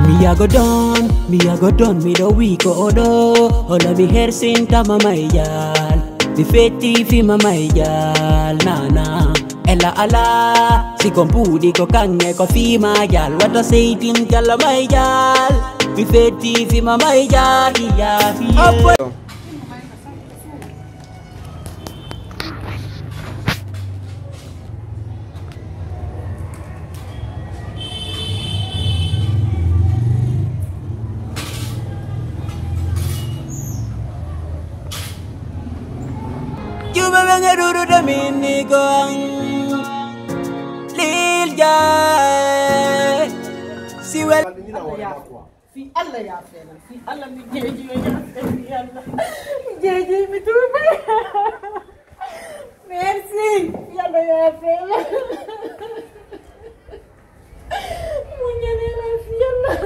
Me a go done, me the week or do. All of me hair sing to my yal. Me feti fi mama yal, na. Ella ala, si compudi ko kange ko fi ma yal. What I say tin yal my yal. Me feti fi mama yal, ya. Duru da mini gong lil jay si wel fi Allah ya fela fi Allah mi jeji ya jeji mi tuba merci Allah ya fela munya ne la fi Allah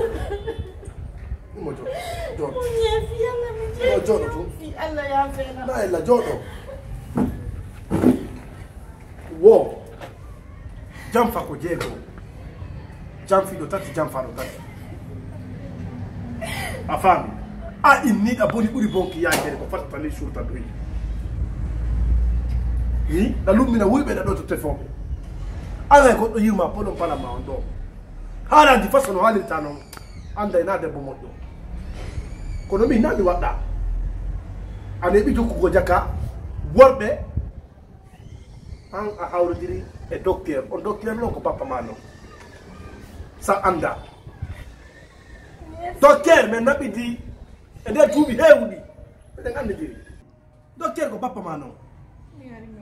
munya fi Allah mi jeji fi Allah ya fela na la jodo wo jam fa ko jego jam fi do tati jam fa do tati afami a inni aboni buri bonki ya jere ko fatta le sur ta doyi ni da lumina wuybe da do to telefon ala ko do yuma polo pala ma ondo hala di fasono hali tano anda ina de bomodo ko no mi na mi wada ane bi to ko jaka worbe an a hawrodiri e docteur on docteur non ko papa mano sa anda docteur men nabidi e de tubi hewdi be ngande diri docteur ko papa mano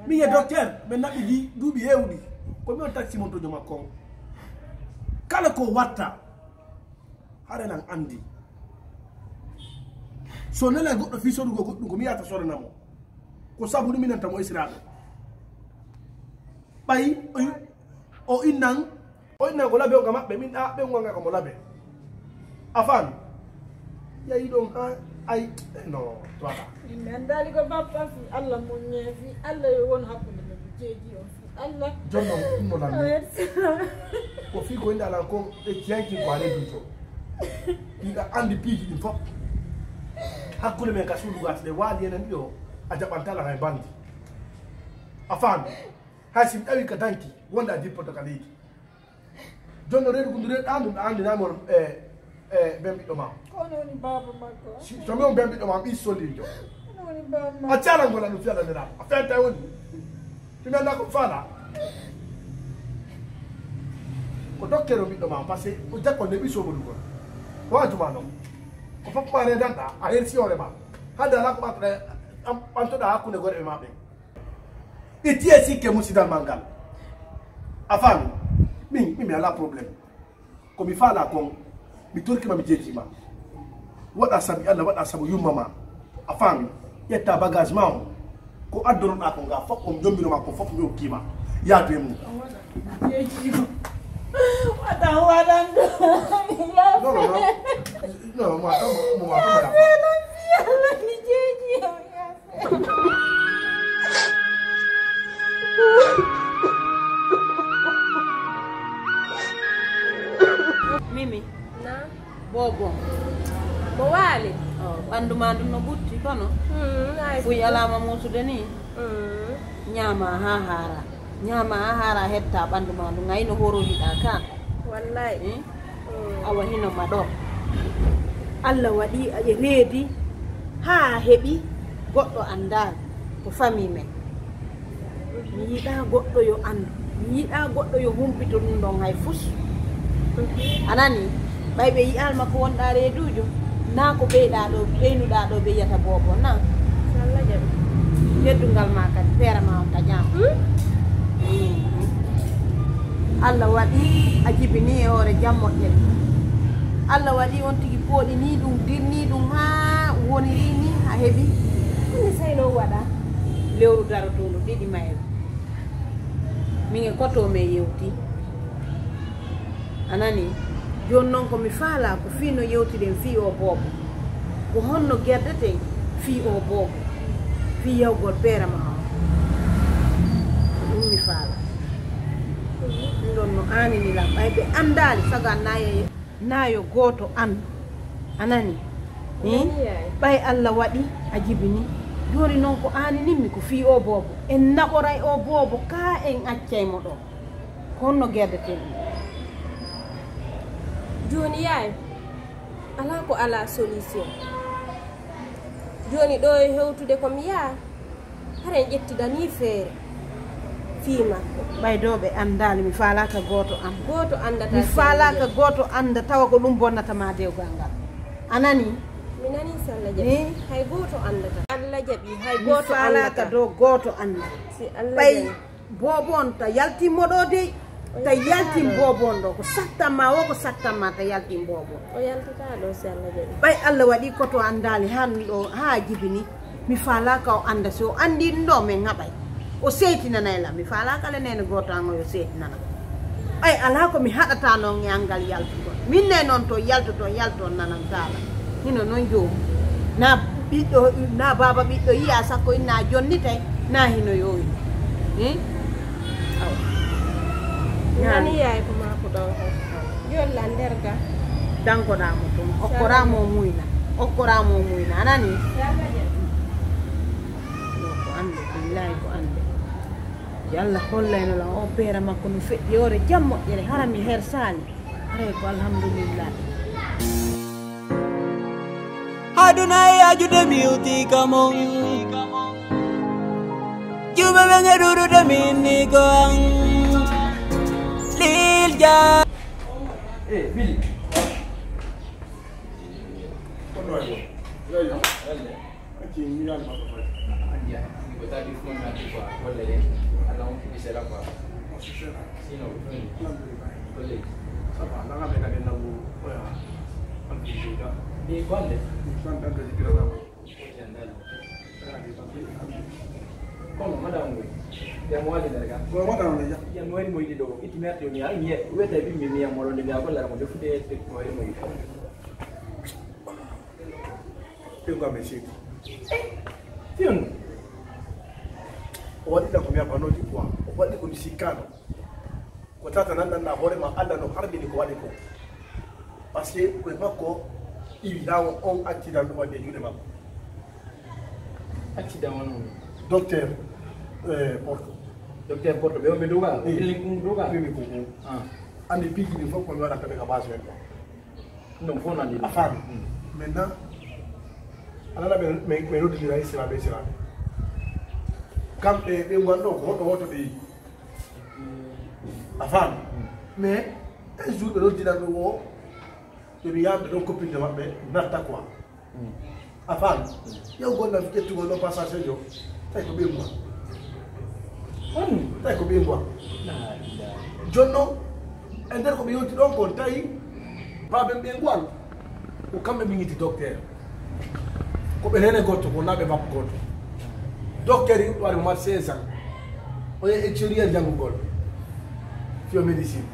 mi e docteur men nabidi dubi hewdi ko mi on taxi mon to joma ko kala ko watta hare nan andi so nela goddo fi sodugo goddo ko mi yata soranamo ko sabu mi nan tamo israel bay o inang ko labe o gama be min a be nganga ko labe afan ya idon ha ay no twata min dali ko papa fi Allah munye fi Allah yo won hakkunde be jeji on fi Allah jonno mo labe ko fi ko ndala ko e tianki ko ale duto ida andi piji din fop hakkunde men ka sulu gas de wali enen yo a jabantala hay bandi afan hasim awi ka danki wonda di portokaliji jonno redu gundure andi na mor bembi do ma kono ni baba makko si to me on bembi do ma bi soli jo kono ni baba a tiala ngola no fiala ne da a fenta woni ti me na ko fala ko dokkero bi do ma parce o jakko ne bi so mo dugo wa juma no ko papa re danta a hersi ore ma hada la ko matre am panto da hakune gore e ma be iti esi ke musidal mangal afami mi ala problem ko mi fala kon mi turki ma mi jeji ma wada sabi Allah wada sabu yumma afami yetta bagage ma ko adoro na ko ga fop on jombiro ma ko fop mi okima ya to mu jeji wada no ma ni jeji Mimi na bobo bo wali bandu mandu no butti kono fuy alama musude ni nyama hara hetta bandu mandu ngayno horo hida ka wallahi awa hino mado Allah wadi aje reedi ha hebi goddo andal ko fami men mi yida goddo yo and mi yida goddo yo humpito dum don hay fus anani baybe yi alma ko wonda reedujo na ko beeda do beenuda do be yata bobo na Allah jabi yeddungal ma kan pera ma ta jam Allah wadi ajibini e hore jammo en Allah wadi on tigi podi ni dum dirni dum ha woni ni ha hebi ni sayno wada lewru daroto no didi mayel minge koto me yewti anani jonnon ko mi faala ko fino yewtiden fi o bobo ko honno gerdete fi o bobo fi yawgol pera ma dum mi faala ndon no ani ni la baybe andali saga naye nayo goto an anani ɓay Allah waɗi a jibini joni noon ko ani nimmi ko fi o bobo en naɓoray o bobo ka en accaymo ɗo ko honno guerdeten joni yaay ala ko ala solution joni ɗo e hewtude komi yaa haren ƴettida ni feere fiima ɓaydoɓe andali mi falaka goto an goto andata mi falaka goto anda tawa ko ɗum bonnatama dewgal ngal anani mi nani sallah jaɓi hay goto andata Allah jaɓi hay goto falaka dow goto anda si Allah ɓay bobon ta yaltimmo ɗo dey ta yaltin bobon ɗo ko sattanma wo ko sattanma ta yaltin bobon o yaltata ɗo si Allah jaɓi ɓay Allah waɗi koto andali han ɗo ha jibini mi falaka o anda so andi ɗum ɗo min haɓay o seytinanayla mi falaka le nene goto an o yo seytinana ɓay ala ko mi haɗata noon ñangal yaltugon min ne noon to yalto nanantala hino noon joomu na ɓiɗɗo na baba ɓiɗɗo yiya sakko inna jonni tay na hino yowi nani yaay ko mako ɗo yolla nder ga dankoɗamo toon okkoramo muyna anani ko ande billahi ko ande yallah hollaynola o beera makko no feƴƴi ore jam moƴƴere hara mi her sali haray ko alhamdulillah aduna yajude mi uti kamon jube ɓe ɗuɗude minni ko an lilja Billy. Wadi da kuma bano di kwa wadi ko sikano ko tata nan na hore ma Allah no harbi ni ko wadi ko parce que ko makko il dawo on accident do wadi jude makko accident wono docteur porto be o be doga ili kum doga mi ko andi pigi ni foko mi wada ka ka base ko non fo nan di afan maintenant ala me no di rai sira be sira kamɓe ɓe gonɗo ko hoɗo woto ɓe a faami mais un jour ɓe noddinan ɗum o ɓeɓe yamɓe ɗon coppinde maɓɓe natta quoi a faami yew gonɗam ƴettugol ɗo passage jo tawi ko ɓengoa tawi ko ɓengoa joni noon e nder koɓe yonti ɗon kon tawi baɓen ɓengoal ko kamɓe miñiti docteur koɓe nene goto ko naɓe makko goto docteur yi wari mat 16 ans o ye extérieur jangugol fio médecine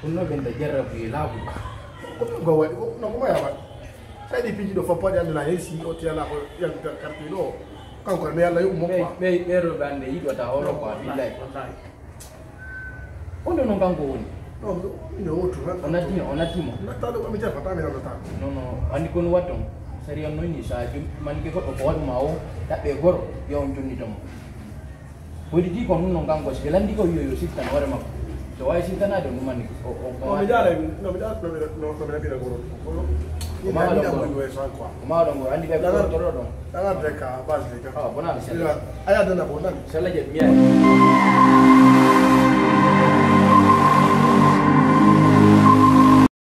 onno benda jarrabu e laabu ko ɗum go waɗi no ko maya waɗ sayɗi piiji ɗo foppaɗe andana helsi o tiyala ko yalta carte ɗo kanko mi Allah yoɓu mokko ɓeroɓe ande yiɗota horo quoi billahi ondo noon kanko woni non ine wotu onattimo nattaɗo mi tefata mi nannata non non andi kono watton sari on noyni sa manke goɗɗo ko waɗuma o ɗaɓɓe goro yo on jonnitamo woodi di ko nun noon kanko so ɓe landi ko wiyo yo siftan hoore makko so wawi siftanade on ɗumanni mi jaara no mi ɗaɓira goro ko mawaɗon goro andi ɓe goro ɗon ɗagarde ka base de bonaɓe aya dana bo nani sallah je miyaye